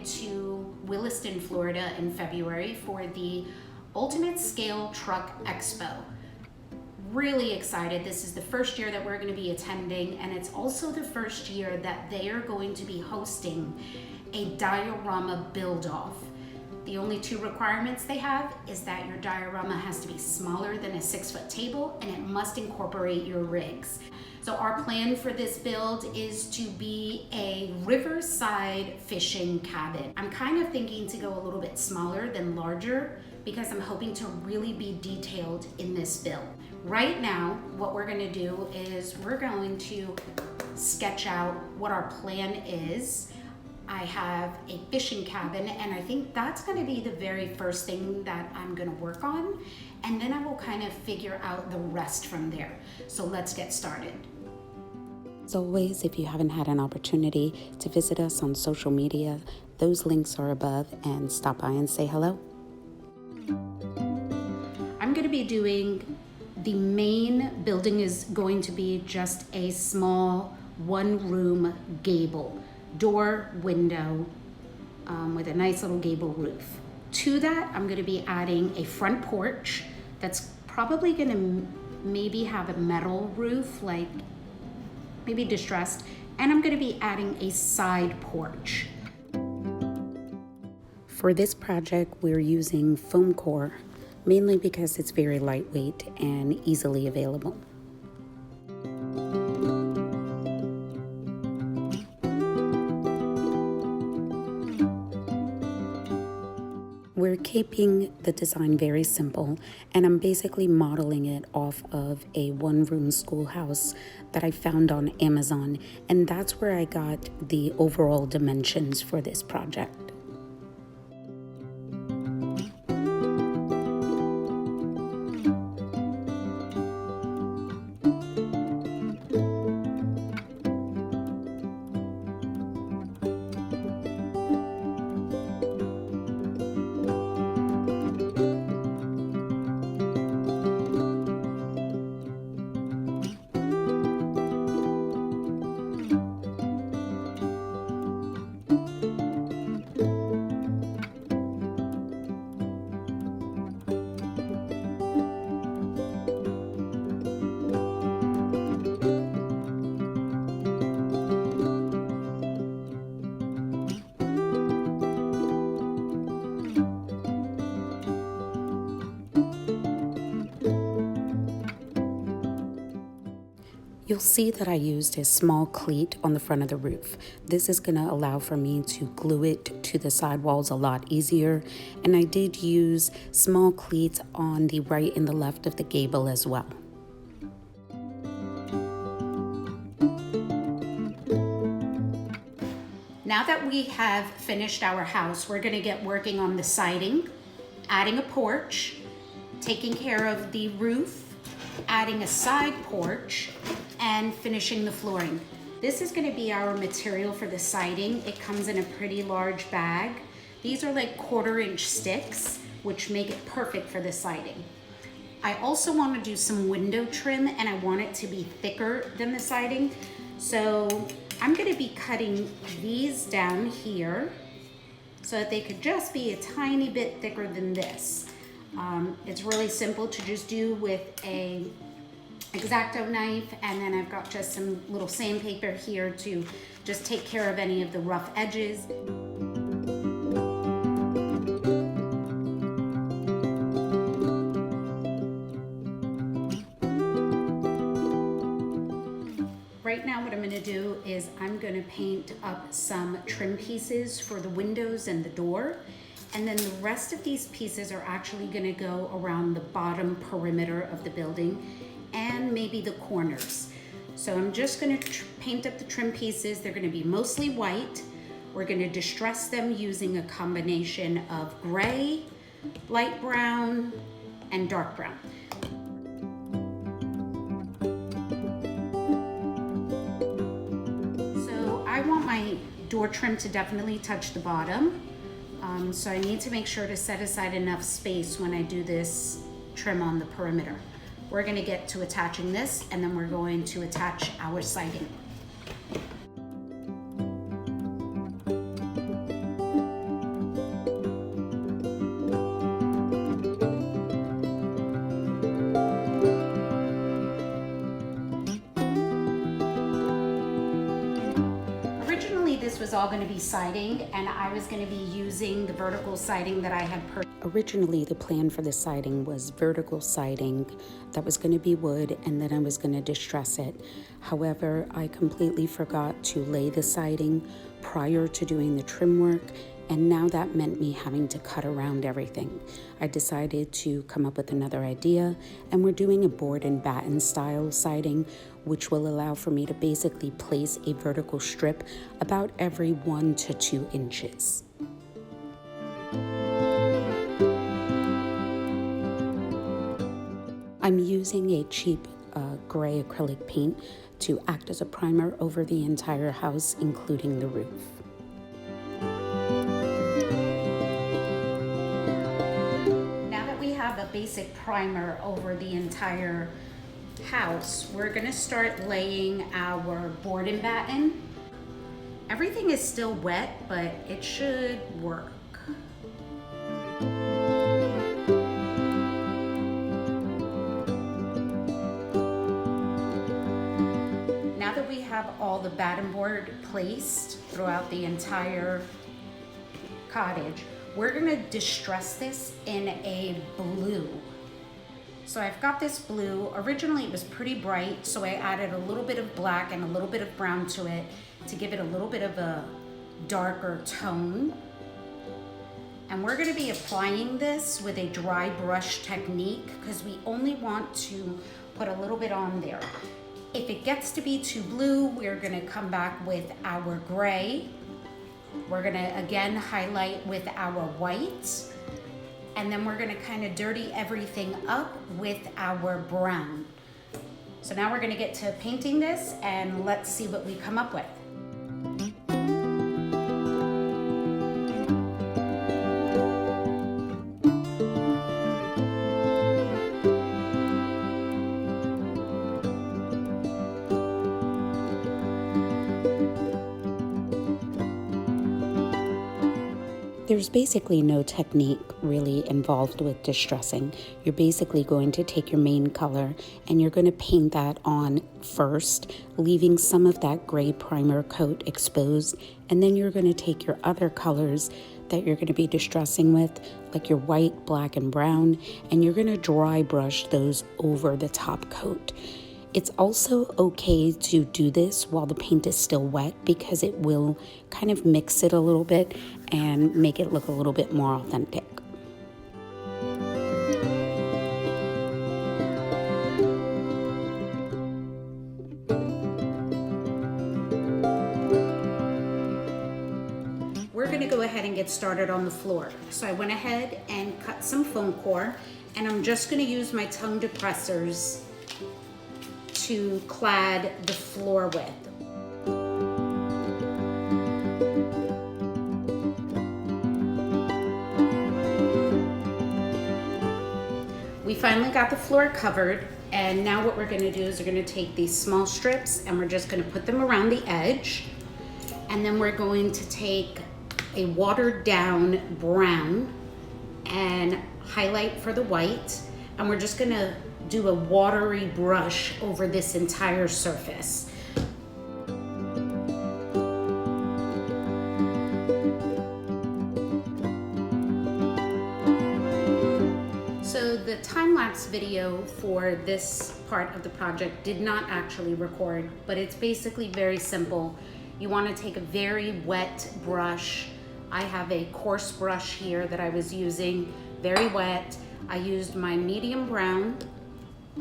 headed to Williston, Florida in February for the Ultimate Scale Truck Expo. Really excited. This is the first year that we're going to be attending, and it's also the first year that they are going to be hosting a diorama build-off. The only two requirements they have is that your diorama has to be smaller than a 6-foot table, and it must incorporate your rigs. So our plan for this build is to be a riverside fishing cabin. I'm kind of thinking to go a little bit smaller than larger because I'm hoping to really be detailed in this build. Right now, what we're gonna do is we're going to sketch out what our plan is. I have a fishing cabin, and I think that's gonna be the very first thing that I'm gonna work on, and then I will kind of figure out the rest from there. So let's get started. As always, if you haven't had an opportunity to visit us on social media, those links are above, and stop by and say hello. I'm gonna be doing, the main building is going to be just a small one-room gable. Door, window, with a nice little gable roof. To that, I'm gonna be adding a front porch that's probably gonna maybe have a metal roof, like maybe distressed, and I'm gonna be adding a side porch. For this project, we're using foam core, mainly because it's very lightweight and easily available. We're keeping the design very simple, and I'm basically modeling it off of a one-room schoolhouse that I found on Amazon, and that's where I got the overall dimensions for this project. You'll see that I used a small cleat on the front of the roof. This is going to allow for me to glue it to the sidewalls a lot easier, and I did use small cleats on the right and the left of the gable as well. Now that we have finished our house, we're gonna get working on the siding, adding a porch, taking care of the roof, adding a side porch, and finishing the flooring. This is gonna be our material for the siding. It comes in a pretty large bag. These are like 1/4-inch sticks, which make it perfect for the siding. I also wanna do some window trim, and I want it to be thicker than the siding. So I'm gonna be cutting these down here so that they could just be a tiny bit thicker than this. It's really simple to just do with a X-Acto knife, and then I've got just some little sandpaper here to just take care of any of the rough edges. Right now what I'm gonna do is I'm gonna paint up some trim pieces for the windows and the door. And then the rest of these pieces are actually gonna go around the bottom perimeter of the building and maybe the corners. So I'm just gonna paint up the trim pieces. They're gonna be mostly white. We're gonna distress them using a combination of gray, light brown, and dark brown. So I want my door trim to definitely touch the bottom. So I need to make sure to set aside enough space when I do this trim on the perimeter. We're going to get to attaching this, and then we're going to attach our siding. was all going to be siding, and I was going to be using the vertical siding that I had purchased. Originally, the plan for the siding was vertical siding that was going to be wood, and then I was going to distress it. However, I completely forgot to lay the siding prior to doing the trim work, and now that meant me having to cut around everything. I decided to come up with another idea, and we're doing a board and batten style siding, which will allow for me to basically place a vertical strip about every 1 to 2 inches. I'm using a cheap gray acrylic paint to act as a primer over the entire house, including the roof. Now that we have a basic primer over the entire house, we're going to start laying our board and batten. Everything is still wet, but it should work. Now that we have all the batten board placed throughout the entire cottage, we're gonna distress this in a blue. So I've got this blue. Originally it was pretty bright, so I added a little bit of black and a little bit of brown to it to give it a little bit of a darker tone. And we're gonna be applying this with a dry brush technique because we only want to put a little bit on there. If it gets to be too blue, we're gonna come back with our gray. We're gonna again highlight with our white. And then we're gonna kind of dirty everything up with our brown. So now we're gonna get to painting this and let's see what we come up with. There's basically no technique really involved with distressing. You're basically going to take your main color and you're going to paint that on first, leaving some of that gray primer coat exposed, and then you're going to take your other colors that you're going to be distressing with, like your white, black, and brown, and you're going to dry brush those over the top coat. It's also okay to do this while the paint is still wet because it will kind of mix it a little bit and make it look a little bit more authentic. We're gonna go ahead and get started on the floor. So I went ahead and cut some foam core, and I'm just gonna use my tongue depressors to clad the floor with. We finally got the floor covered, and now what we're gonna do is we're gonna take these small strips and we're just gonna put them around the edge, and then we're going to take a watered down brown and highlight for the white, and we're just gonna do a watery brush over this entire surface. So the time-lapse video for this part of the project did not actually record, but it's basically very simple. You want to take a very wet brush. I have a coarse brush here that I was using, very wet. I used my medium brown,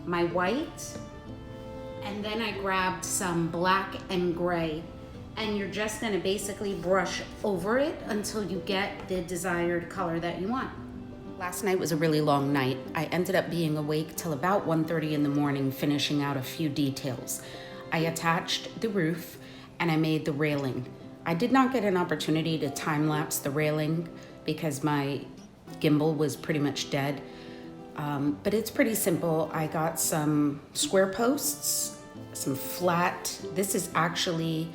my white, and then I grabbed some black and gray, and you're just going to basically brush over it until you get the desired color that you want. Last night was a really long night. I ended up being awake till about 1:30 in the morning finishing out a few details. I attached the roof and I made the railing. I did not get an opportunity to time-lapse the railing because my gimbal was pretty much dead. But it's pretty simple. I got some square posts, some flat, this is actually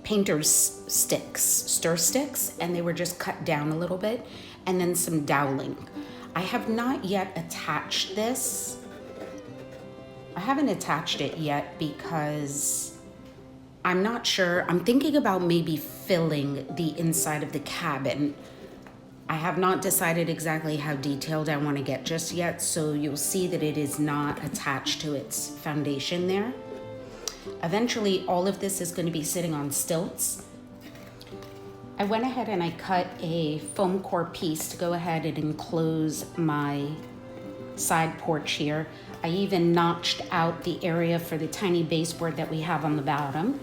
painter's sticks, stir sticks, and they were just cut down a little bit, and then some doweling. I have not yet attached this. I haven't attached it yet because I'm not sure. I'm thinking about maybe filling the inside of the cabin. I have not decided exactly how detailed I want to get just yet, so you'll see that it is not attached to its foundation there. Eventually, all of this is going to be sitting on stilts. I went ahead and I cut a foam core piece to go ahead and enclose my side porch here. I even notched out the area for the tiny baseboard that we have on the bottom.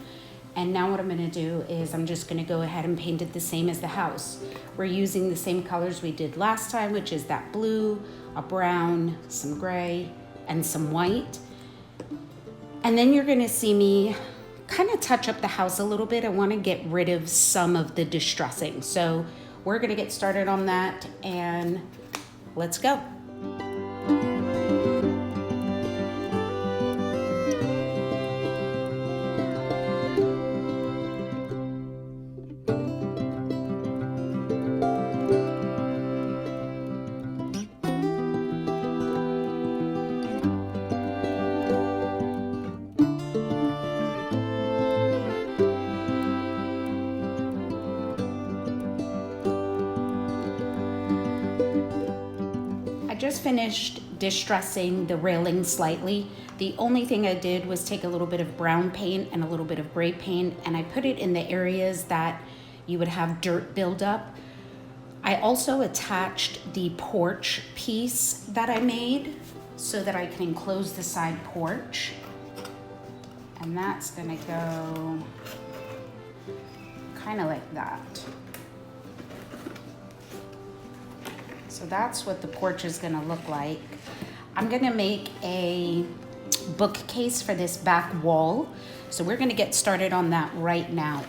And now what I'm gonna do is I'm just gonna go ahead and paint it the same as the house. We're using the same colors we did last time, which is that blue, a brown, some gray, and some white. And then you're gonna see me kind of touch up the house a little bit. I wanna get rid of some of the distressing. So we're gonna get started on that and let's go. Just finished distressing the railing slightly. The only thing I did was take a little bit of brown paint and a little bit of gray paint, and I put it in the areas that you would have dirt buildup. I also attached the porch piece that I made so that I can enclose the side porch. And that's gonna go kind of like that. So that's what the porch is gonna look like. I'm gonna make a bookcase for this back wall. So we're gonna get started on that right now.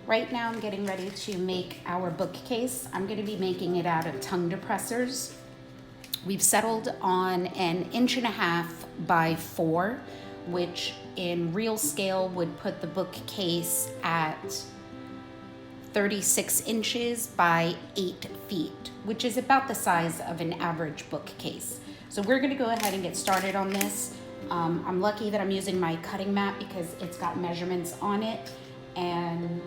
Right now I'm getting ready to make our bookcase. I'm gonna be making it out of tongue depressors. We've settled on 1.5 inches by 4, which in real scale would put the bookcase at 36 inches by 8 feet, which is about the size of an average bookcase. So we're gonna go ahead and get started on this. I'm lucky that I'm using my cutting mat because it's got measurements on it, and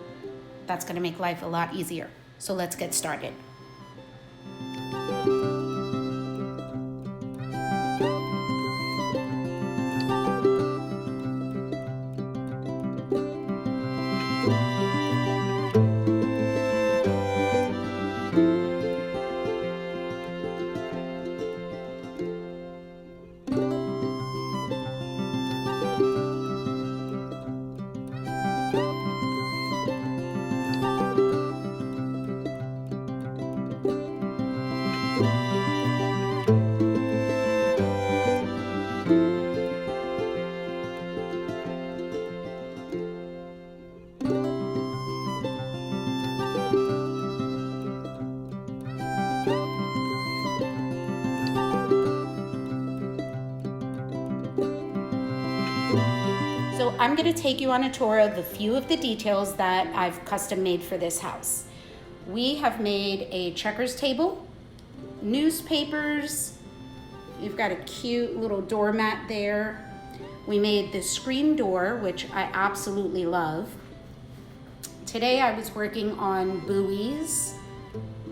that's gonna make life a lot easier. So let's get started. So I'm gonna take you on a tour of a few of the details that I've custom made for this house. We have made a checkers table, newspapers, you've got a cute little doormat there. We made the screen door, which I absolutely love. Today I was working on buoys,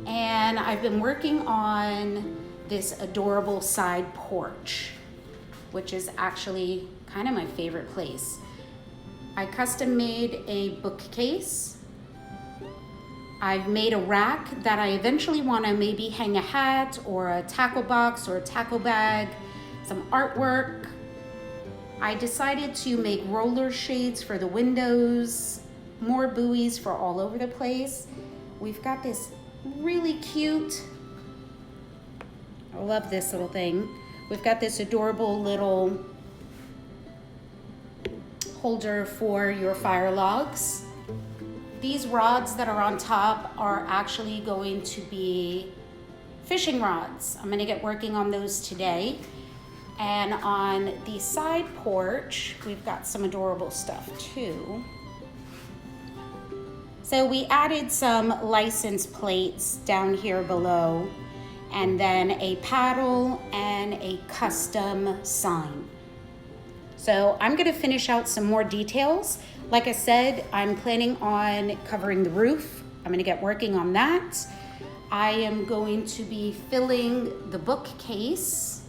and I've been working on this adorable side porch, which is actually kind of my favorite place. I custom made a bookcase. I've made a rack that I eventually want to maybe hang a hat or a tackle box or a tackle bag, some artwork. I decided to make roller shades for the windows, more buoys for all over the place. We've got this really cute, I love this little thing. We've got this adorable little holder for your fire logs. These rods that are on top are actually going to be fishing rods. I'm gonna get working on those today. And on the side porch, we've got some adorable stuff too. So we added some license plates down here below, and then a paddle and a custom sign. So I'm gonna finish out some more details. Like I said, I'm planning on covering the roof. I'm gonna get working on that. I am going to be filling the bookcase.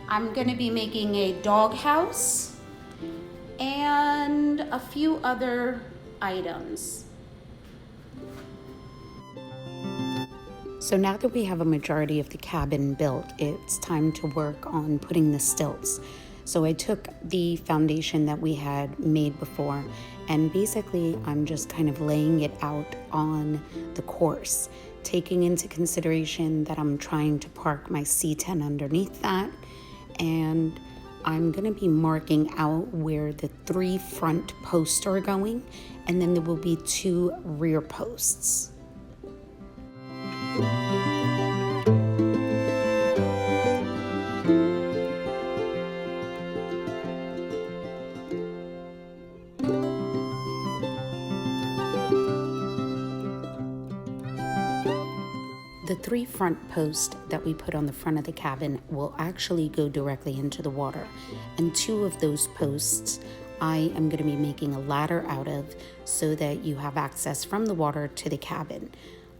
I'm gonna be making a dog house and a few other items. So now that we have a majority of the cabin built, it's time to work on putting the stilts. So I took the foundation that we had made before, and basically I'm just kind of laying it out on the course, taking into consideration that I'm trying to park my C10 underneath that, and I'm gonna be marking out where the 3 front posts are going, and then there will be 2 rear posts. The 3 front posts that we put on the front of the cabin will actually go directly into the water, and 2 of those posts I am going to be making a ladder out of so that you have access from the water to the cabin.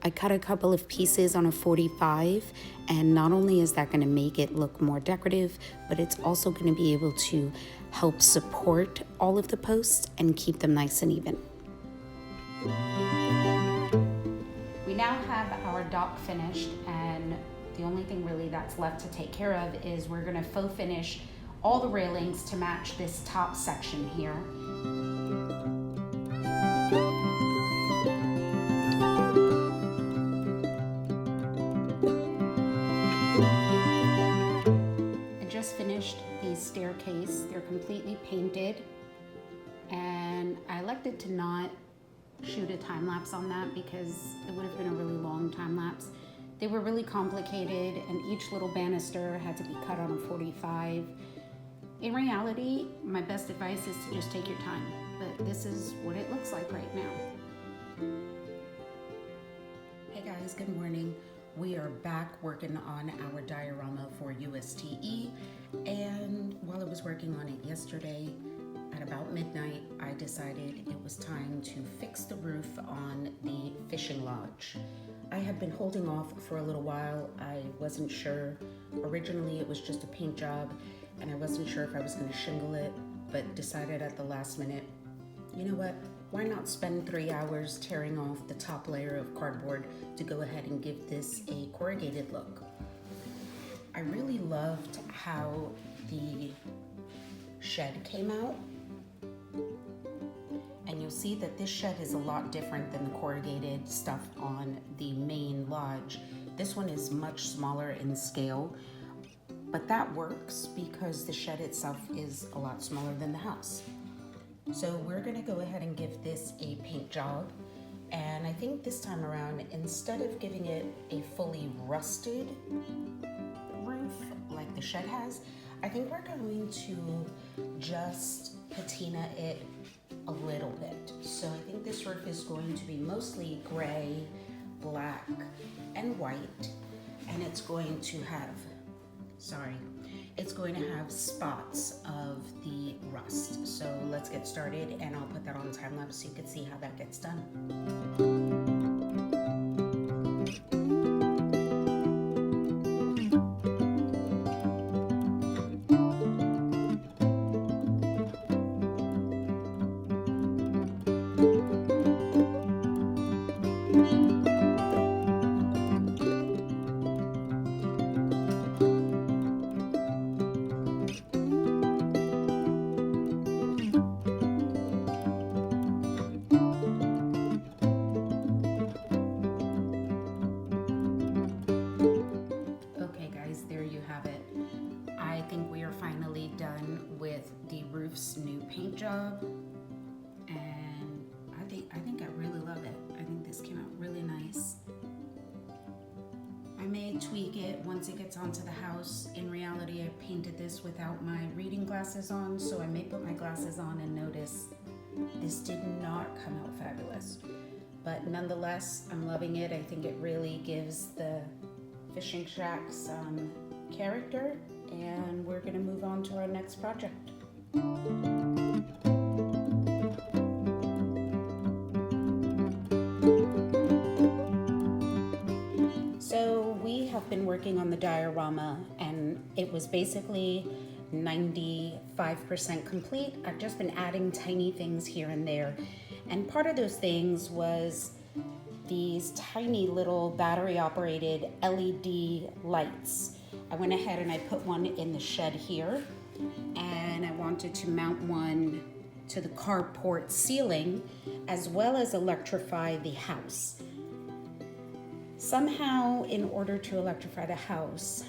I cut a couple of pieces on a 45, and not only is that going to make it look more decorative, but it's also going to be able to help support all of the posts and keep them nice and even. We now have our dock finished, and the only thing really that's left to take care of is we're gonna faux finish all the railings to match this top section here. I just finished the staircase. They're completely painted, and I elected to not shoot a time lapse on that because it would have been a really long time lapse. They were really complicated, and each little banister had to be cut on a 45. In reality, my best advice is to just take your time, but this is what it looks like right now. Hey guys, good morning. We are back working on our diorama for USTE, and while I was working on it yesterday, at about midnight, I decided it was time to fix the roof on the fishing lodge. I had been holding off for a little while. I wasn't sure. Originally, it was just a paint job, and I wasn't sure if I was going to shingle it, but decided at the last minute, you know what? Why not spend 3 hours tearing off the top layer of cardboard to go ahead and give this a corrugated look? I really loved how the shed came out. And you'll see that this shed is a lot different than the corrugated stuff on the main lodge. This one is much smaller in scale, but that works because the shed itself is a lot smaller than the house. So we're gonna go ahead and give this a paint job. And I think this time around, instead of giving it a fully rusted roof like the shed has, I think we're going to just patina it a little bit. So I think this roof is going to be mostly gray, black, and white, and it's going to have, spots of the rust. So let's get started, and I'll put that on time lapse so you can see how that gets done. New paint job, and I think I really love it. I think this came out really nice. I may tweak it once it gets onto the house. In reality, I painted this without my reading glasses on, so I may put my glasses on and notice this did not come out fabulous. But nonetheless, I'm loving it. I think it really gives the fishing shack some character and we're gonna move on to our next project. So we have been working on the diorama, and it was basically 95% complete. I've just been adding tiny things here and there. And part of those things was these tiny little battery operated LED lights. I went ahead and I put one in the shed here, and I wanted to mount one to the carport ceiling as well as electrify the house. Somehow, in order to electrify the house,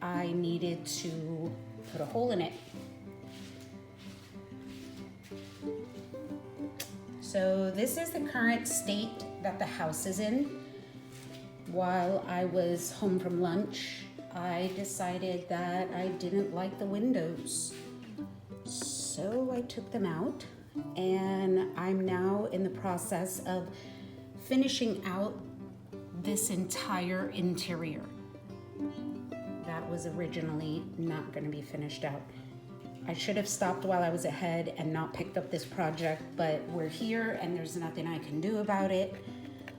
I needed to put a hole in it. So this is the current state that the house is in. While I was home from lunch, I decided that I didn't like the windows. So I took them out, and I'm now in the process of finishing out this entire interior. That was originally not going to be finished out. I should have stopped while I was ahead and not picked up this project, but we're here and there's nothing I can do about it.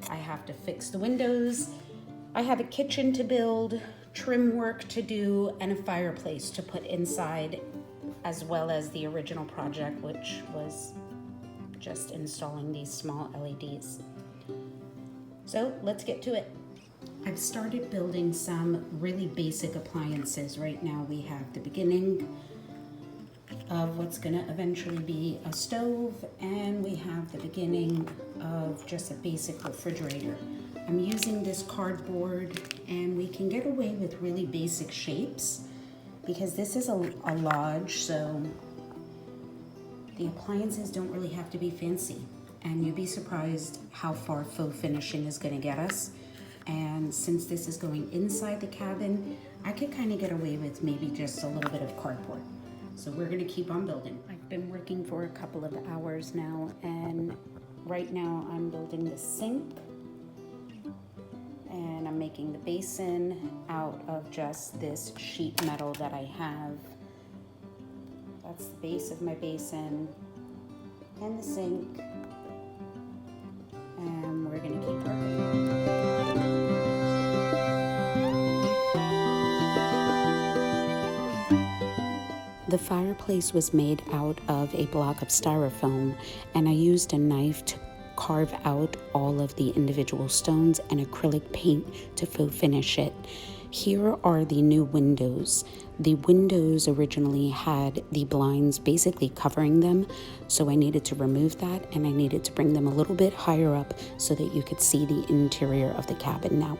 I have to fix the windows. I have a kitchen to build, trim work to do, and a fireplace to put inside, as well as the original project, which was just installing these small LEDs. So let's get to it. I've started building some really basic appliances. Right now we have the beginning of what's gonna eventually be a stove, and we have the beginning of just a basic refrigerator. I'm using this cardboard, and we can get away with really basic shapes because this is a lodge, so the appliances don't really have to be fancy. And you'd be surprised how far faux finishing is gonna get us. And since this is going inside the cabin, I could kind of get away with maybe just a little bit of cardboard. So we're gonna keep on building. I've been working for a couple of hours now, and right now I'm building the sink, and I'm making the basin out of just this sheet metal that I have. That's the base of my basin and the sink. And we're gonna keep working. The fireplace was made out of a block of styrofoam, and I used a knife to carve out all of the individual stones and acrylic paint to faux finish it. Here are the new windows. The windows originally had the blinds basically covering them, so I needed to remove that, and I needed to bring them a little bit higher up so that you could see the interior of the cabin now.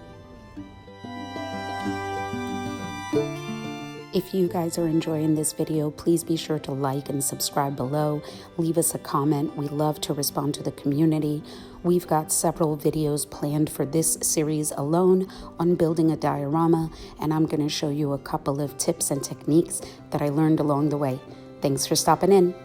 If you guys are enjoying this video, please be sure to like and subscribe below. Leave us a comment. We love to respond to the community. We've got several videos planned for this series alone on building a diorama, and I'm going to show you a couple of tips and techniques that I learned along the way. Thanks for stopping in.